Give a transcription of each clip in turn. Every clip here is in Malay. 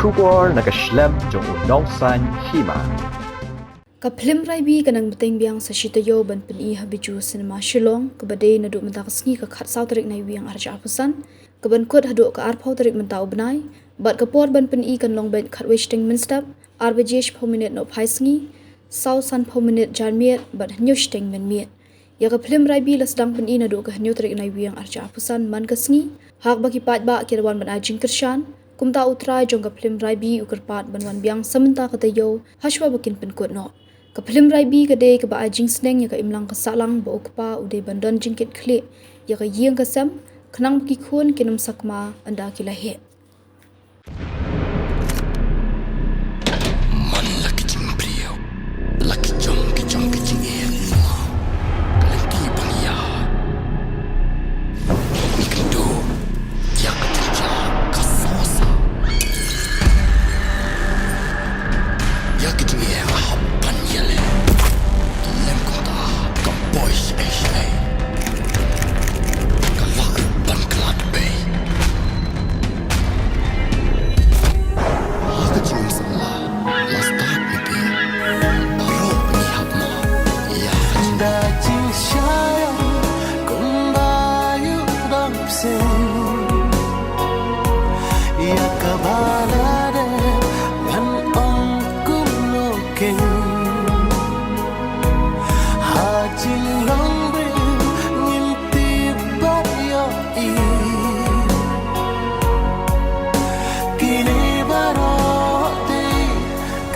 Shubor nakashlem jong unong san Hima. Ka Phlim Raibi kanang beteng Biang sa Taïew ban Pyni Bijou cinema Shillong ka badai na duk mentak sngi ka khat sau tarik nai wiang arja apusan ka ban kut haduk ka arpau tarik mentau benai bat ka por ban Pyni kan long ben khat wasting minstap arbejesh po minute no phai sngi sau san po minute jan miet bat nyusting men miet ya ka Phlim Raibi la sedang Pyni na duk ka hanyu tarik nai wiang arja apusan man ka sngi hak baki pat ba kirawan ban ajing kershan kumta utrai jong ka Phlim Raibi ukerpat ban wan Biang samenta ka Taïew hashwa bakin penkut no ka Phlim Raibi ka de ka ba ajing sneng ya ka imlang ka salang ba ukpa ude bandon jingkit khle ya ka yeng ka sam khnang ki khun kinum sakma anda ki la he man laki jing priyo laki jong ki jing e kalen ki bang ya mi kan do ya ka tja ka sosa ya ki jing e hapan yale lem ko ta ka boys e shai ka lak ban klat be ka jing sala last time ni pe baro ni hapma ya da jing shaya kumbayu dam se ya kabala de ngan ong kunoke ha jing long be nim ti ba yo i kini baro te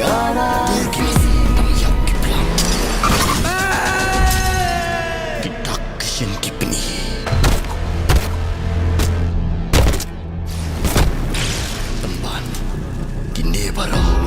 kara Kitak kishin kipini Temban Kini barang